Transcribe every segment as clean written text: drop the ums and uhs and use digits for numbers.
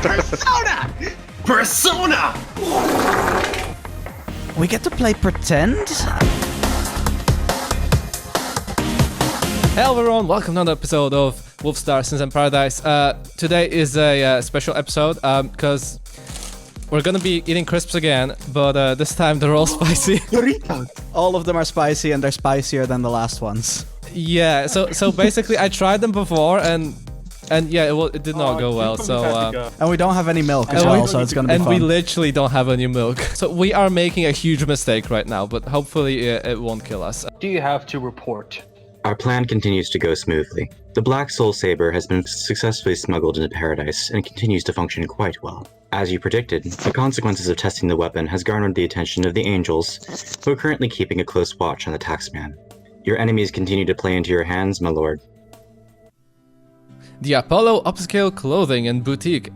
Persona! Persona! We get to play pretend? Hello everyone, welcome to another episode of Wolfstar Sins and Paradise. Today is a special episode because we're gonna be eating crisps again, but this time they're all spicy. All of them are spicy and they're spicier than the last ones. Yeah, so basically I tried them before and yeah, it did not go well, so... And we don't have any milk as well, so it's gonna be fun. And we literally don't have any milk. So we are making a huge mistake right now, but hopefully it won't kill us. Do you have to report? Our plan continues to go smoothly. The Black Soul Saber has been successfully smuggled into Paradise and continues to function quite well. As you predicted, the consequences of testing the weapon has garnered the attention of the Angels, who are currently keeping a close watch on the taxman. Your enemies continue to play into your hands, my lord. The Apollo Upscale Clothing and Boutique,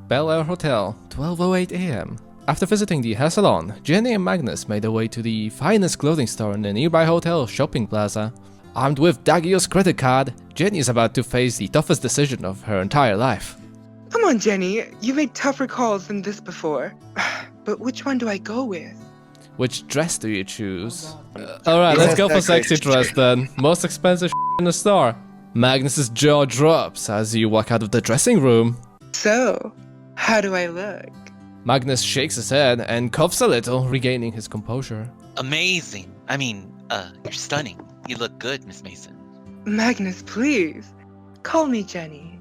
Bel Air Hotel, 12:08 a.m. After visiting the hair salon, Jenny and Magnus made their way to the finest clothing store in the nearby hotel shopping plaza. Armed with Daggio's credit card, Jenny is about to face the toughest decision of her entire life. Come on, Jenny. You made tougher calls than this before. But which one do I go with? Which dress do you choose? Alright, let's go for sexy dress then. Most expensive in the store. Magnus's jaw drops as you walk out of the dressing room. So, how do I look? Magnus shakes his head and coughs a little, regaining his composure. Amazing. You're stunning. You look good, Miss Mason. Magnus, please. Call me Jenny.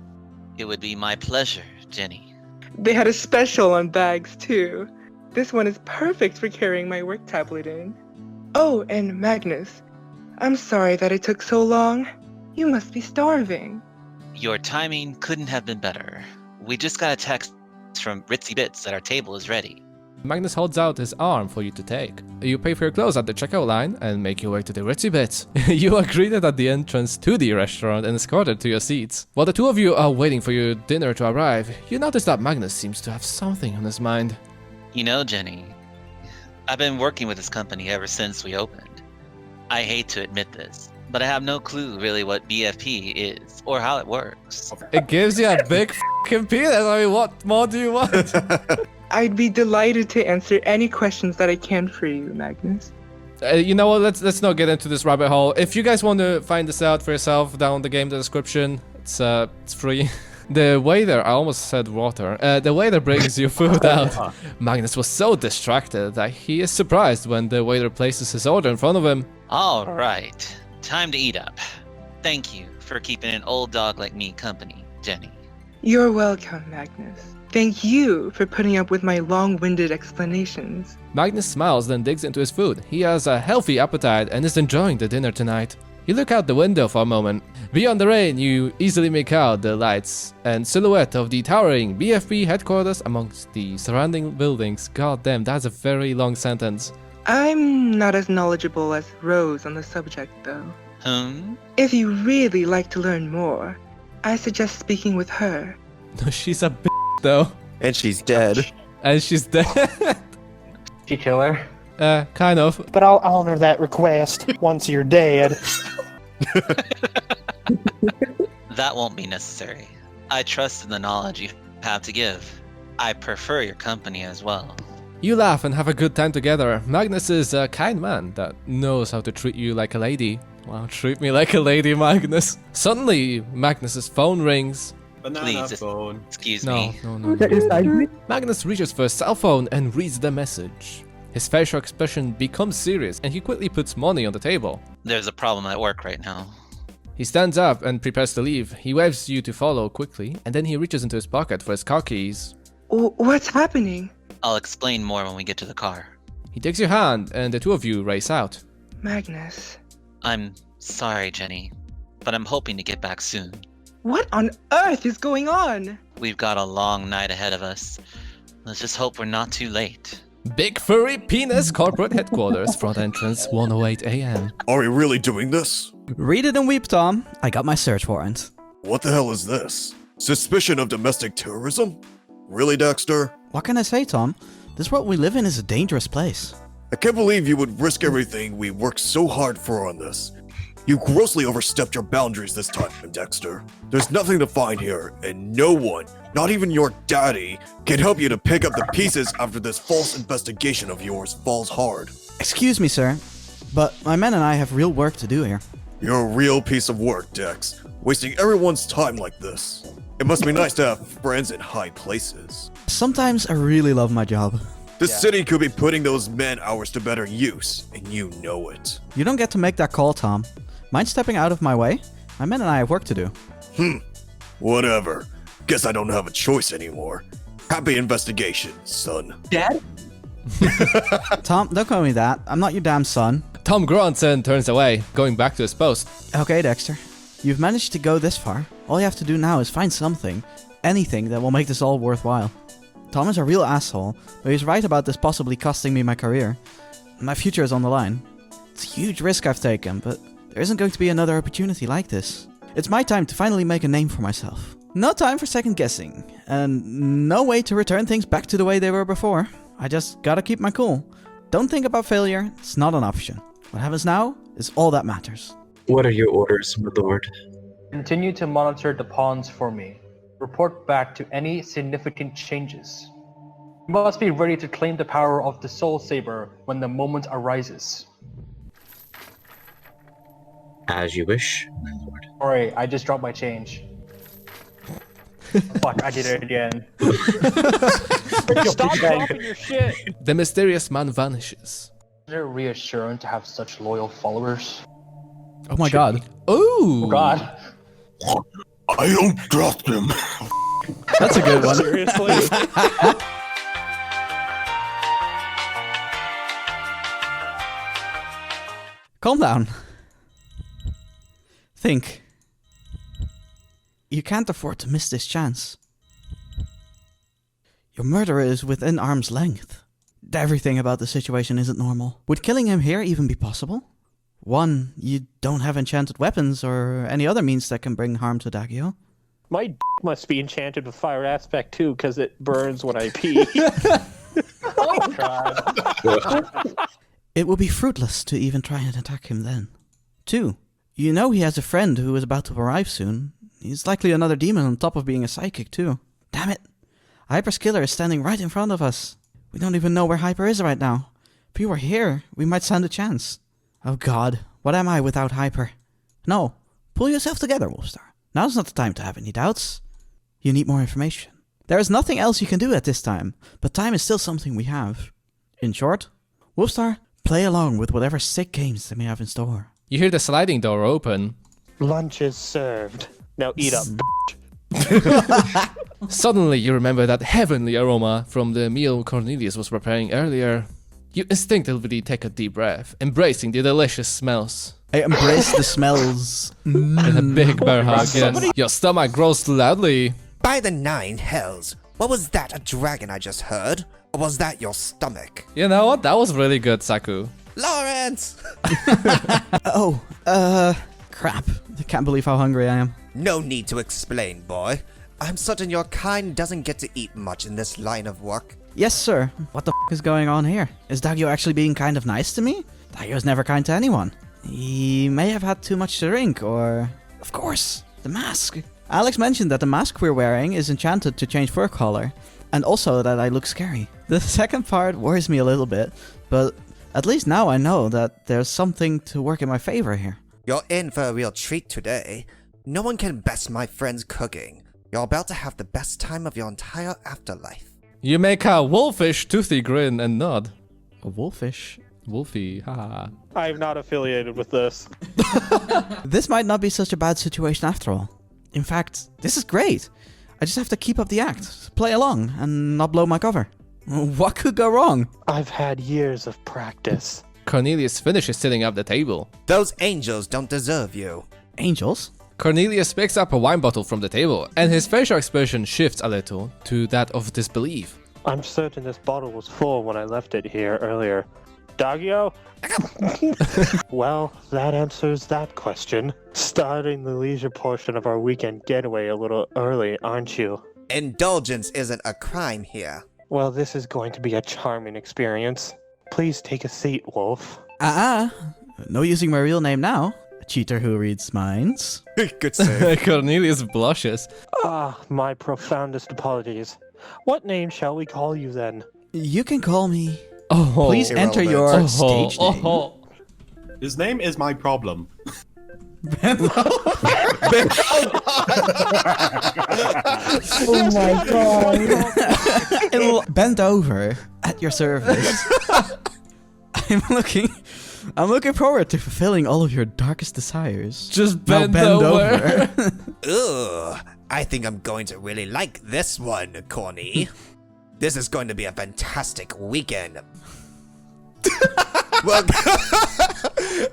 It would be my pleasure, Jenny. They had a special on bags, too. This one is perfect for carrying my work tablet in. Oh, and Magnus, I'm sorry that it took so long. You must be starving. Your timing couldn't have been better. We just got a text from Ritzy Bits that our table is ready. Magnus holds out his arm for you to take. You pay for your clothes at the checkout line and make your way to the Ritzy Bits. You are greeted at the entrance to the restaurant and escorted to your seats. While the two of you are waiting for your dinner to arrive, you notice that Magnus seems to have something on his mind. You know, Jenny, I've been working with this company ever since we opened. I hate to admit this, but I have no clue really what BFP is or how it works. It gives you a big f***ing penis. I mean, what more do you want? I'd be delighted to answer any questions that I can for you, Magnus. You know what? Let's not get into this rabbit hole. If you guys want to find this out for yourself, down the game description, it's free. The waiter, I almost said water. The waiter brings you food out. Magnus was so distracted that he is surprised when the waiter places his order in front of him. All right, time to eat up. Thank you for keeping an old dog like me company, Jenny. You're welcome, Magnus. Thank you for putting up with my long-winded explanations. Magnus smiles, then digs into his food. He has a healthy appetite and is enjoying the dinner tonight. You look out the window for a moment. Beyond the rain, you easily make out the lights and silhouette of the towering BFP headquarters amongst the surrounding buildings. God damn, that's a very long sentence. I'm not as knowledgeable as Rose on the subject, though. If you really like to learn more, I suggest speaking with her. No, she's a b****, though. And she's dead. And she's dead. Did you kill her? Kind of. But I'll honor that request once you're dead. That won't be necessary. I trust in the knowledge you have to give. I prefer your company as well. You laugh and have a good time together. Magnus is a kind man that knows how to treat you like a lady. Wow, treat me like a lady, Magnus. Suddenly, Magnus's phone rings. Please, phone. excuse No. me. Magnus reaches for his cell phone and reads the message. His facial expression becomes serious and he quickly puts money on the table. There's a problem at work right now. He stands up and prepares to leave. He waves you to follow quickly and then he reaches into his pocket for his car keys. What's happening? I'll explain more when we get to the car. He takes your hand and the two of you race out. Magnus. I'm sorry, Jenny, but I'm hoping to get back soon. What on earth is going on? We've got a long night ahead of us. Let's just hope we're not too late. Big Furry Penis Corporate Headquarters, front entrance, 1:08 a.m. Are we really doing this? Read it and weep, Tom. I got my search warrant. What the hell is this? Suspicion of domestic terrorism? Really, Dexter? What can I say, Tom? This world we live in is a dangerous place. I can't believe you would risk everything we worked so hard for on this. You grossly overstepped your boundaries this time, Dexter. There's nothing to find here, and no one, not even your daddy, can help you to pick up the pieces after this false investigation of yours falls hard. Excuse me, sir, but my men and I have real work to do here. You're a real piece of work, Dex. Wasting everyone's time like this. It must be nice to have friends in high places. Sometimes I really love my job. The city could be putting those man hours to better use, and you know it. You don't get to make that call, Tom. Mind stepping out of my way? My men and I have work to do. Whatever. Guess I don't have a choice anymore. Happy investigation, son. Dad? Tom, don't call me that. I'm not your damn son. Tom grunts and turns away, going back to his post. Okay, Dexter. You've managed to go this far. All you have to do now is find something, anything that will make this all worthwhile. Tom is a real asshole, but he's right about this possibly costing me my career. My future is on the line. It's a huge risk I've taken, but there isn't going to be another opportunity like this. It's my time to finally make a name for myself. No time for second guessing, and no way to return things back to the way they were before. I just gotta keep my cool. Don't think about failure, it's not an option. What happens now is all that matters. What are your orders, my lord? Continue to monitor the pawns for me. Report back to any significant changes. You must be ready to claim the power of the Soul Saber when the moment arises. As you wish, my lord. Sorry, I just dropped my change. Fuck, I did it again. Stop dropping your shit. The mysterious man vanishes. Isn't it reassuring to have such loyal followers? Oh my god. Ooh! Oh god. I don't trust him. That's a good one. Seriously? Calm down. Think. You can't afford to miss this chance. Your murderer is within arm's length. Everything about the situation isn't normal. Would killing him here even be possible? One, you don't have enchanted weapons or any other means that can bring harm to Dagio. My d must be enchanted with fire aspect too, because it burns when I pee. Oh god. It would be fruitless to even try and attack him then. Two, you know he has a friend who is about to arrive soon. He's likely another demon on top of being a psychic too. Damn it! Hyper's killer is standing right in front of us. We don't even know where Hyper is right now. If he were here, we might stand a chance. Oh god, what am I without Hyper? No, pull yourself together, Wolfstar. Now's not the time to have any doubts. You need more information. There is nothing else you can do at this time, but time is still something we have. In short, Wolfstar, play along with whatever sick games they may have in store. You hear the sliding door open. Lunch is served. Now eat up. Suddenly you remember that heavenly aroma from the meal Cornelius was preparing earlier. You instinctively take a deep breath, embracing the delicious smells. I embrace the smells. And a big bear hug, and your stomach grows loudly. By the 9 hells, what was that, a dragon I just heard? Or was that your stomach? You know what? That was really good, Saku. Lawrence! Crap. I can't believe how hungry I am. No need to explain, boy. I'm certain your kind doesn't get to eat much in this line of work. Yes, sir. What the f is going on here? Is Dagio actually being kind of nice to me? Dagio's never kind to anyone. He may have had too much to drink, or... Of course, the mask. Alex mentioned that the mask we're wearing is enchanted to change fur color, and also that I look scary. The second part worries me a little bit, but at least now I know that there's something to work in my favor here. You're in for a real treat today. No one can best my friend's cooking. You're about to have the best time of your entire afterlife. You make a wolfish, toothy grin and nod. A wolfish? Wolfie, haha. I'm not affiliated with this. This might not be such a bad situation after all. In fact, this is great. I just have to keep up the act, play along, and not blow my cover. What could go wrong? I've had years of practice. Cornelius finishes setting up the table. Those angels don't deserve you. Angels? Cornelius picks up a wine bottle from the table, and his facial expression shifts a little to that of disbelief. I'm certain this bottle was full when I left it here earlier. Dagio? Well, that answers that question. Starting the leisure portion of our weekend getaway a little early, aren't you? Indulgence isn't a crime here. Well, this is going to be a charming experience. Please take a seat, Wolf. No using my real name now. cheater who reads minds. Good save. Cornelius blushes. Ah, my profoundest apologies. What name shall we call you then? You can call me. Oh, Please enter your oh, stage name. oh. His name is my problem. Oh my god. It'll bend over at your service. I'm looking forward to fulfilling all of your darkest desires. Just Now bend over. Ugh, I think I'm going to really like this one, Corny. This is going to be a fantastic weekend. well,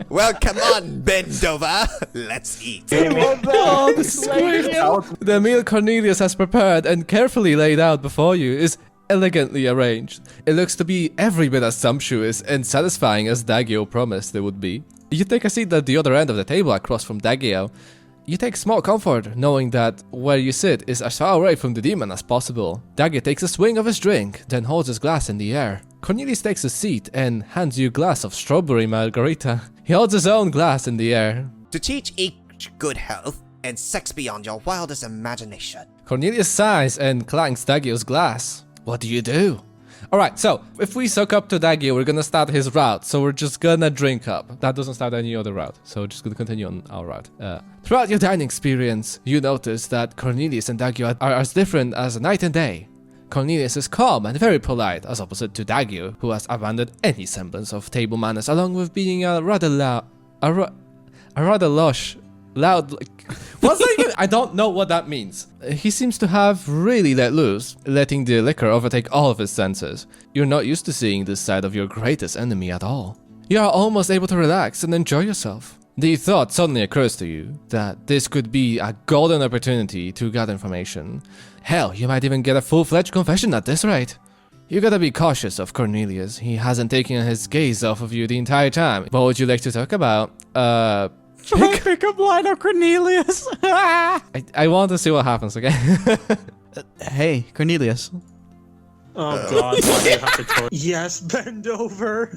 well, come on, bend over. Let's eat. Oh, this is great. The meal Cornelius has prepared and carefully laid out before you is elegantly arranged. It looks to be every bit as sumptuous and satisfying as Dagio promised it would be. You take a seat at the other end of the table across from Dagio. You take small comfort knowing that where you sit is as far away from the demon as possible. Dagio takes a swing of his drink, then holds his glass in the air. Cornelius takes a seat and hands you a glass of strawberry margarita. He holds his own glass in the air. To teach each good health and sex beyond your wildest imagination. Cornelius sighs and clanks Dagio's glass. What do you do? Alright, so if we suck up to Dagio, we're gonna start his route. So we're just gonna drink up. That doesn't start any other route. So we're just gonna continue on our route. Throughout your dining experience, you notice that Cornelius and Dagio are as different as night and day. Cornelius is calm and very polite, as opposite to Dagio, who has abandoned any semblance of table manners, along with being a rather lush. Loud, what's that? I don't know what that means. He seems to have really let loose, letting the liquor overtake all of his senses. You're not used to seeing this side of your greatest enemy at all. You are almost able to relax and enjoy yourself. The thought suddenly occurs to you that this could be a golden opportunity to gather information. Hell, you might even get a full-fledged confession at this rate. You gotta be cautious of Cornelius. He hasn't taken his gaze off of you the entire time. What would you like to talk about? Pick up line of Cornelius. I want to see what happens, okay? Hey, Cornelius. Oh god, why do you have to tell? Yes, bend over.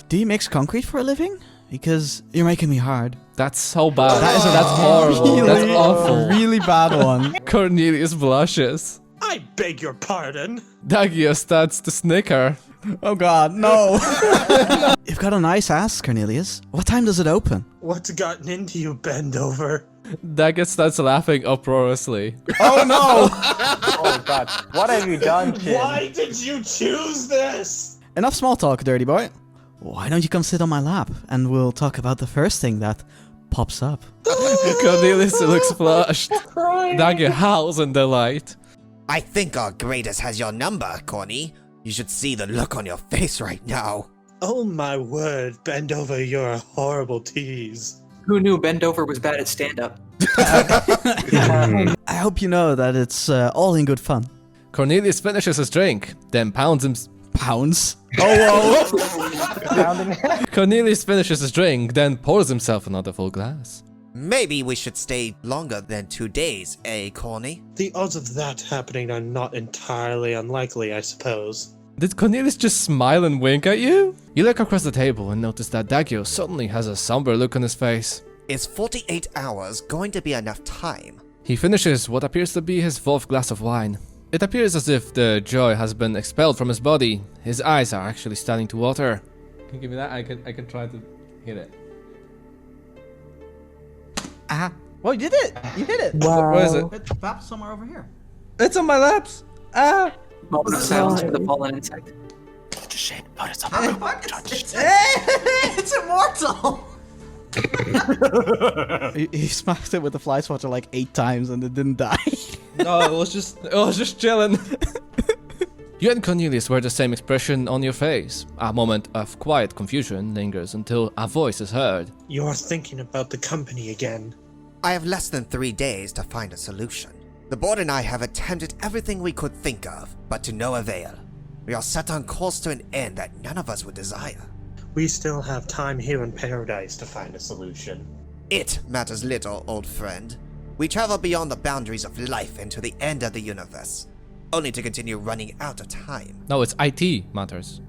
Do you mix concrete for a living? Because you're making me hard. That's so bad. That's horrible. That's awful. Really bad one. Cornelius blushes. I beg your pardon. Dagio starts to snicker. Oh god, no. You've got a nice ass, Cornelius. What time does it open? What's gotten into you, bend over? Dagio starts laughing uproariously. Oh no! Oh god, what have you done, Shin? Why did you choose this? Enough small talk, dirty boy. Why don't you come sit on my lap and we'll talk about the first thing that pops up. Cornelius looks flushed. Dagio howls in delight. I think our greatest has your number, Corny. You should see the look on your face right now. Oh my word, bend over, you're a horrible tease. Who knew bend over was bad at stand-up? I hope you know that it's all in good fun. Cornelius finishes his drink, then pounds him. Pounds? Oh, Cornelius finishes his drink, then pours himself another full glass. Maybe we should stay longer than 2 days, eh, Corny? The odds of that happening are not entirely unlikely, I suppose. Did Cornelius just smile and wink at you? You look across the table and notice that Dagio suddenly has a somber look on his face. Is 48 hours going to be enough time? He finishes what appears to be his 4th glass of wine. It appears as if the joy has been expelled from his body. His eyes are actually starting to water. Can you give me that? I can try to hit it. Ah. Well, you did it! You hit it! Wow. Where is it? It's perhaps somewhere over here. It's on my laps! Ah! Moment of silence for the fallen insect. It's immortal! he smashed it with the fly swatter like 8 times and it didn't die. No, it was just chilling. You and Cornelius wear the same expression on your face. A moment of quiet confusion lingers until a voice is heard. You're thinking about the company again. I have less than 3 days to find a solution. The board and I have attempted everything we could think of, but to no avail. We are set on course to an end that none of us would desire. We still have time here in Paradise to find a solution. It matters little, old friend. We travel beyond the boundaries of life into the end of the universe, only to continue running out of time. No, it's IT matters.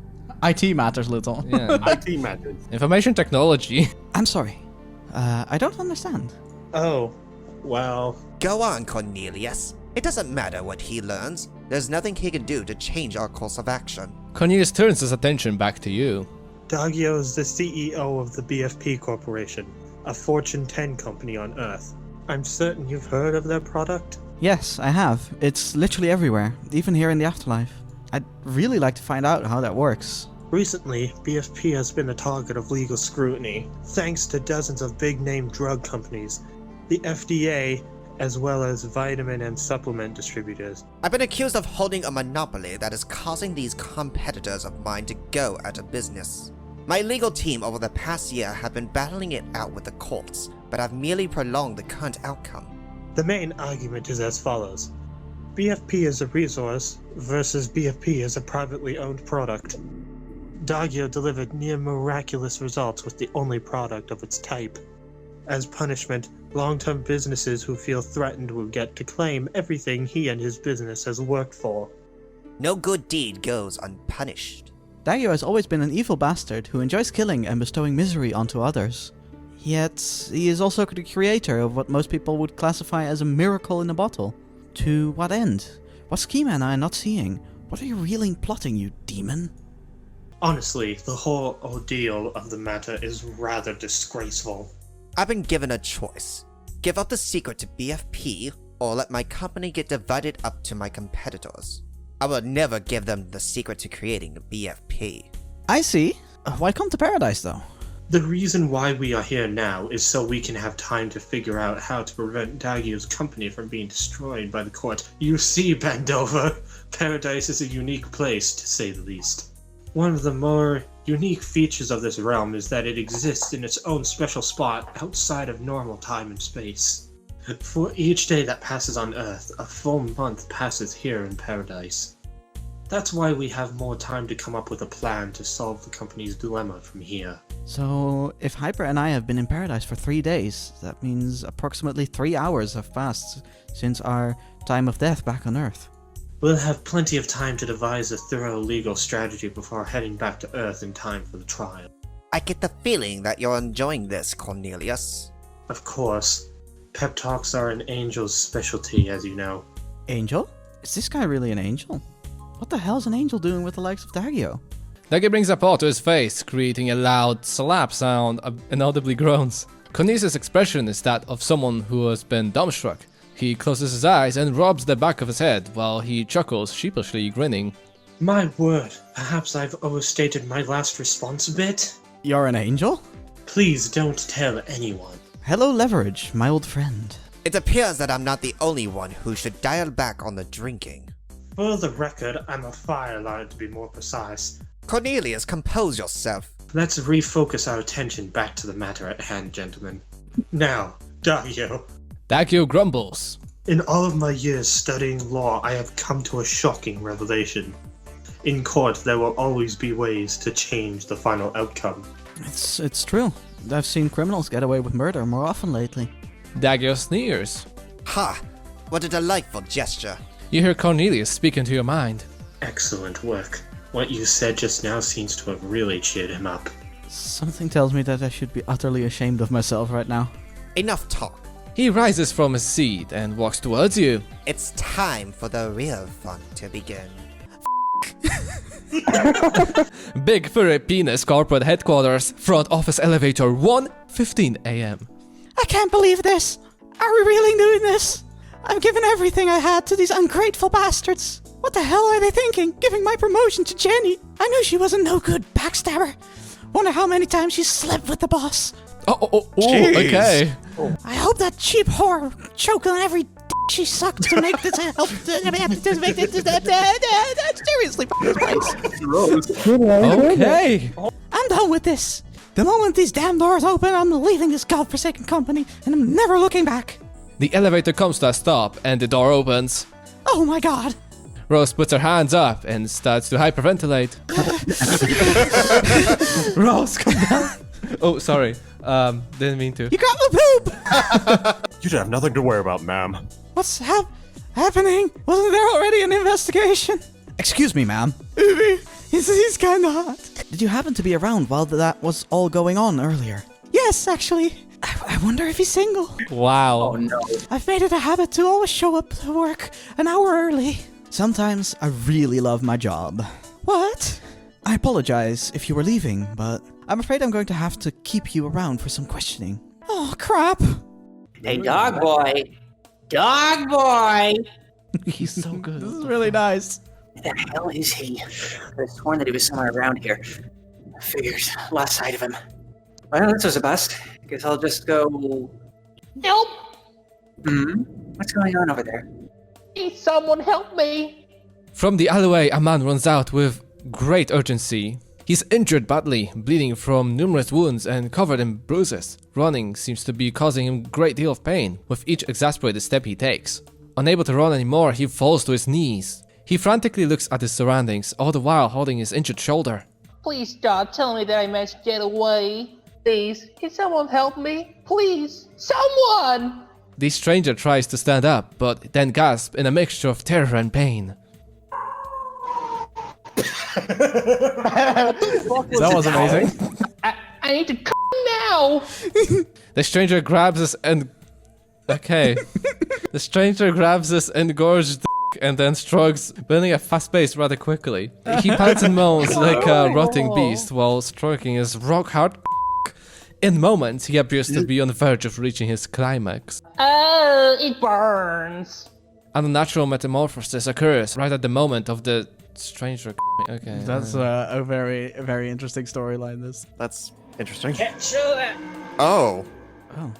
IT matters little. Yeah. IT matters. Information technology. I'm sorry. I don't understand. Oh, well. Go on, Cornelius. It doesn't matter what he learns. There's nothing he can do to change our course of action. Cornelius turns his attention back to you. Dagio is the CEO of the BFP Corporation, a Fortune 10 company on Earth. I'm certain you've heard of their product? Yes, I have. It's literally everywhere, even here in the afterlife. I'd really like to find out how that works. Recently, BFP has been the target of legal scrutiny, thanks to dozens of big-name drug companies, the FDA, as well as vitamin and supplement distributors. I've been accused of holding a monopoly that is causing these competitors of mine to go out of business. My legal team over the past year have been battling it out with the courts, but have merely prolonged the current outcome. The main argument is as follows. BFP is a resource versus BFP is a privately owned product. Dagio delivered near miraculous results with the only product of its type. As punishment, long-term businesses who feel threatened will get to claim everything he and his business has worked for. No good deed goes unpunished. Dagio has always been an evil bastard who enjoys killing and bestowing misery onto others. Yet, he is also the creator of what most people would classify as a miracle in a bottle. To what end? What scheme am I not seeing? What are you really plotting, you demon? Honestly, the whole ordeal of the matter is rather disgraceful. I've been given a choice. Give up the secret to BFP, or let my company get divided up to my competitors. I will never give them the secret to creating BFP. I see. Why come to Paradise, though? The reason why we are here now is so we can have time to figure out how to prevent Dagio's company from being destroyed by the court. You see, Bendover, Paradise is a unique place, to say the least. One of the more unique features of this realm is that it exists in its own special spot outside of normal time and space. For each day that passes on Earth, a full month passes here in Paradise. That's why we have more time to come up with a plan to solve the company's dilemma from here. So, if Hyper and I have been in Paradise for 3 days, that means approximately 3 hours have passed since our time of death back on Earth. We'll have plenty of time to devise a thorough legal strategy before heading back to Earth in time for the trial. I get the feeling that you're enjoying this, Cornelius. Of course. Pep talks are an angel's specialty, as you know. Angel? Is this guy really an angel? What the hell's an angel doing with the likes of Dagio? Dagio brings a paw to his face, creating a loud slap sound and audibly groans. Cornelius' expression is that of someone who has been dumbstruck. He closes his eyes and rubs the back of his head while he chuckles, sheepishly grinning. My word, perhaps I've overstated my last response a bit? You're an angel? Please don't tell anyone. Hello, Leverage, my old friend. It appears that I'm not the only one who should dial back on the drinking. For the record, I'm a fire lord to be more precise. Cornelius, compose yourself. Let's refocus our attention back to the matter at hand, gentlemen. Now, Dagio. Dagio grumbles. In all of my years studying law, I have come to a shocking revelation. In court, there will always be ways to change the final outcome. It's true. I've seen criminals get away with murder more often lately. Dagio sneers. Ha! What a delightful gesture. You hear Cornelius speak into your mind. Excellent work. What you said just now seems to have really cheered him up. Something tells me that I should be utterly ashamed of myself right now. Enough talk. He rises from his seat and walks towards you. It's time for the real fun to begin. Big furry penis corporate headquarters, front office elevator, 1:15 a.m. I can't believe this! Are we really doing this? I've given everything I had to these ungrateful bastards. What the hell are they thinking, giving my promotion to Jenny? I knew she was a no-good backstabber. Wonder how many times she slept with the boss. Oh, okay. I hope that cheap whore choked on every she sucked to make this help. Seriously, Okay. I'm done with this. The moment these damn doors open, I'm leaving this godforsaken company, and I'm never looking back. The elevator comes to a stop and the door opens. Oh my god. Rose puts her hands up and starts to hyperventilate. Rose, come down. Oh, sorry. Didn't mean to. You got my poop! You should have nothing to worry about, ma'am. What's happening? Wasn't there already an investigation? Excuse me, ma'am. He's kinda hot. Did you happen to be around while that was all going on earlier? Yes, actually. I wonder if he's single. Wow. Oh no. I've made it a habit to always show up to work an hour early. Sometimes I really love my job. What? I apologize if you were leaving, but I'm afraid I'm going to have to keep you around for some questioning. Oh, crap. Hey, dog boy. Dog boy! He's so good. This is really nice. Where the hell is he? I could have sworn that he was somewhere around here. Figures. Lost sight of him. Well, this was a bust. Guess I'll just go... Help! What's going on over there? Please, someone help me! From the alleyway, a man runs out with great urgency. He's injured badly, bleeding from numerous wounds and covered in bruises. Running seems to be causing him a great deal of pain with each exasperated step he takes. Unable to run anymore, he falls to his knees. He frantically looks at his surroundings, all the while holding his injured shoulder. Please, God, tell me that I managed to get away. Please, can someone help me? Please, someone! The stranger tries to stand up, but then gasps in a mixture of terror and pain. That was amazing. I need to now! The stranger grabs his The stranger grabs his engorged and then shrugs, building a fast pace rather quickly. He pants and moans like a rotting beast while stroking his rock-hard. In moments, he appears to be on the verge of reaching his climax. Oh, it burns. An unnatural metamorphosis occurs right at the moment of the stranger. Okay. That's a very interesting storyline. This. That's interesting. Sure. Oh. Oh.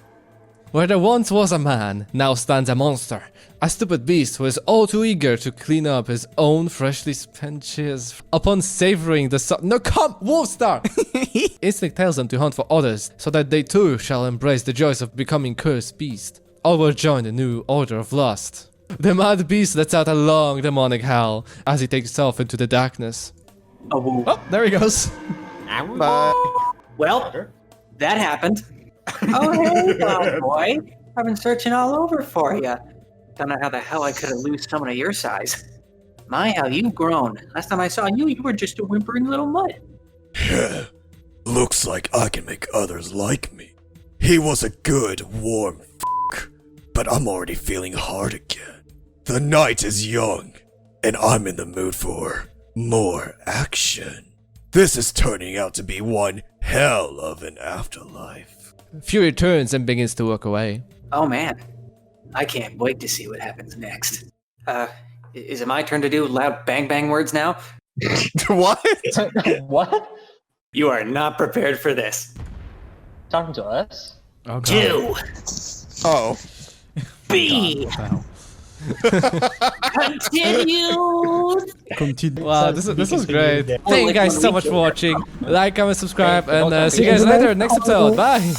Where there once was a man, now stands a monster. A stupid beast who is all too eager to clean up his own freshly spent jizz. Upon savoring the No, come! Wolfstar! Instinct tells them to hunt for others, so that they too shall embrace the joys of becoming cursed beast. All will join the new order of lust. The mad beast lets out a long demonic howl as he takes off into the darkness. Oh, there he goes. Bye. Well, that happened. Oh, hey, dog boy. I've been searching all over for you. Don't know how the hell I could have lost someone of your size. My, how you've grown. Last time I saw you, you were just a whimpering little mutt. Looks like I can make others like me. He was a good, warm but I'm already feeling hard again. The night is young, and I'm in the mood for more action. This is turning out to be one hell of an afterlife. Fury turns and begins to walk away. Oh man, I can't wait to see what happens next. Is it my turn to do loud bang bang words now? What? What? You are not prepared for this. Talking to us? Oh, God. 2 Oh. B Continued. Wow, this was great. Thank you guys so much for watching. Like, comment, subscribe, and see you guys later next episode. Bye!